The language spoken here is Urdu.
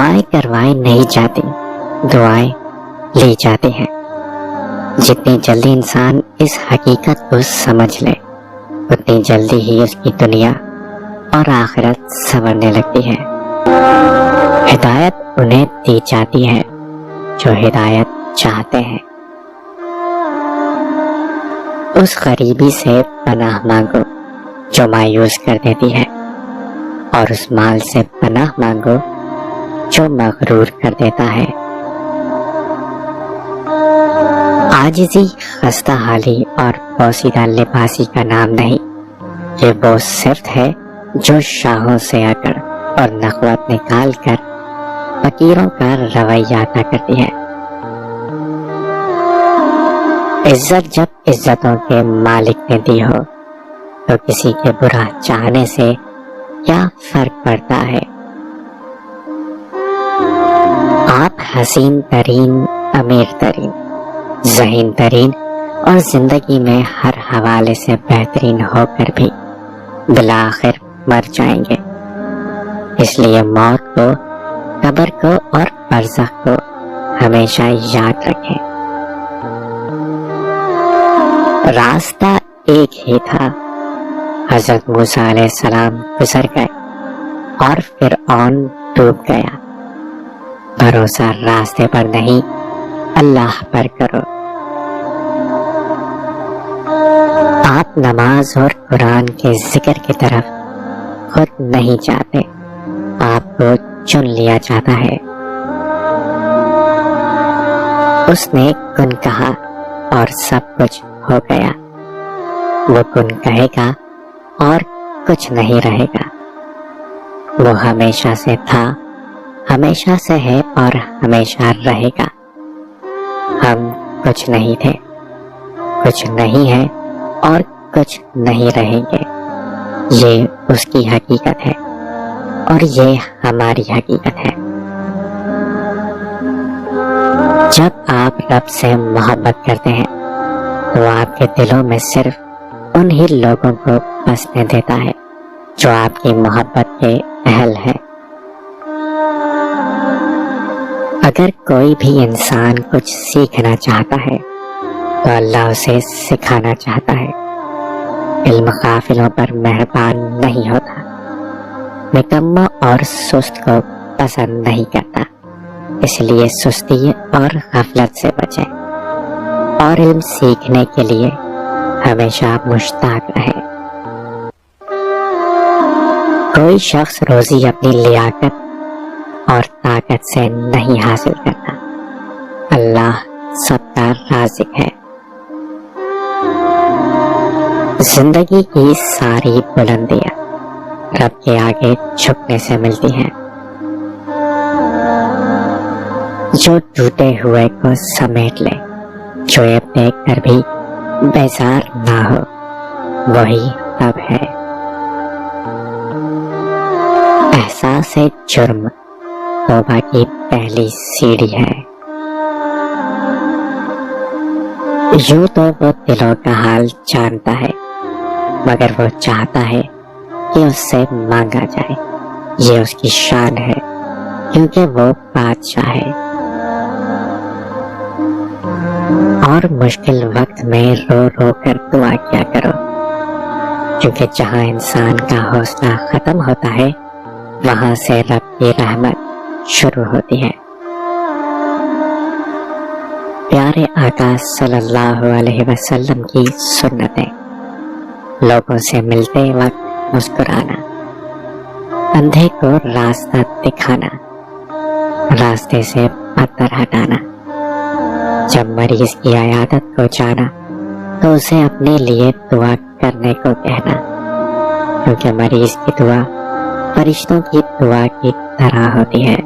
دعائیں کروائی نہیں جاتی، دعائیں لی جاتی ہیں۔ جتنی جلدی انسان اس حقیقت کو سمجھ لے اتنی جلدی ہی اس کی دنیا اور آخرت سنورنے لگتی ہے۔ ہدایت انہیں دی جاتی ہے جو ہدایت چاہتے ہیں۔ اس غریبی سے پناہ مانگو جو مایوس کر دیتی ہے، اور اس مال سے پناہ مانگو جو مغرور کر دیتا ہے۔ عاجزی خستہ حالی اور پوسیدہ لباسی کا نام نہیں، یہ وہ صفت ہے جو شاہوں سے اکڑ اور نخوت نکال کر فقیروں کا رویہ ادا کرتی ہے۔ عزت جب عزتوں کے مالک نے دی ہو تو کسی کے برا چاہنے سے کیا فرق پڑتا ہے؟ آپ حسین ترین، امیر ترین، ذہین ترین اور زندگی میں ہر حوالے سے بہترین ہو کر بھی بالآخر مر جائیں گے، اس لیے موت کو، قبر کو اور برزخ کو ہمیشہ یاد رکھیں۔ راستہ ایک ہی تھا، حضرت موسیٰ علیہ السلام گزر گئے اور فرعون ڈوب گیا۔ بھروسہ راستے پر نہیں، اللہ پر کرو۔ آپ نماز اور قرآن کے ذکر کی طرف خود نہیں جاتے، آپ کو چن لیا جاتا ہے۔ اس نے کن کہا اور سب کچھ ہو گیا، وہ کن کہے گا اور کچھ نہیں رہے گا۔ وہ ہمیشہ سے تھا، ہمیشہ سے ہے اور ہمیشہ رہے گا۔ ہم کچھ نہیں تھے، کچھ نہیں ہے اور کچھ نہیں رہیں گے۔ یہ اس کی حقیقت ہے اور یہ ہماری حقیقت ہے۔ جب آپ رب سے محبت کرتے ہیں تو آپ کے دلوں میں صرف انہی لوگوں کو بسنے دیتا ہے جو آپ کی محبت کے اہل ہیں۔ اگر کوئی بھی انسان کچھ سیکھنا چاہتا ہے تو اللہ اسے سکھانا چاہتا ہے۔ علم غافلوں پر مہربان نہیں ہوتا، نکما اور سست کو پسند نہیں کرتا، اس لیے سستی اور غفلت سے بچیں اور علم سیکھنے کے لیے ہمیشہ مشتاق رہے۔ کوئی شخص روزی اپنی لیاقت اور طاقت سے نہیں حاصل کرتا، اللہ سب کا رازق ہے۔ زندگی کی ساری بلندیاں رب کے آگے جھکنے سے ملتی ہیں۔ جو ٹوٹے ہوئے کو سمیٹ لے، جو یہ دیکھ کر بھی بیزار نہ ہو، وہی رب ہے۔ احساس جرم توبہ کی پہلی سیڑھی ہے۔ یوں تو وہ دلوں کا حال جانتا ہے، مگر وہ چاہتا ہے کہ اس سے مانگا جائے۔ یہ اس کی شان ہے کیونکہ وہ بادشاہ ہے۔ اور مشکل وقت میں رو رو کر دعا کیا کرو، کیونکہ جہاں انسان کا حوصلہ ختم ہوتا ہے وہاں سے رب کی رحمت شروع ہوتی ہے۔ پیارے آقا صلی اللہ علیہ وسلم کی سنتیں: لوگوں سے ملتے وقت مسکرانا، اندھے کو راستہ دکھانا، راستے سے پتھر ہٹانا، جب مریض کی عیادت کو جانا تو اسے اپنے لیے دعا کرنے کو کہنا، کیونکہ مریض کی دعا فرشتوں کی دعا کی طرح ہوتی ہے۔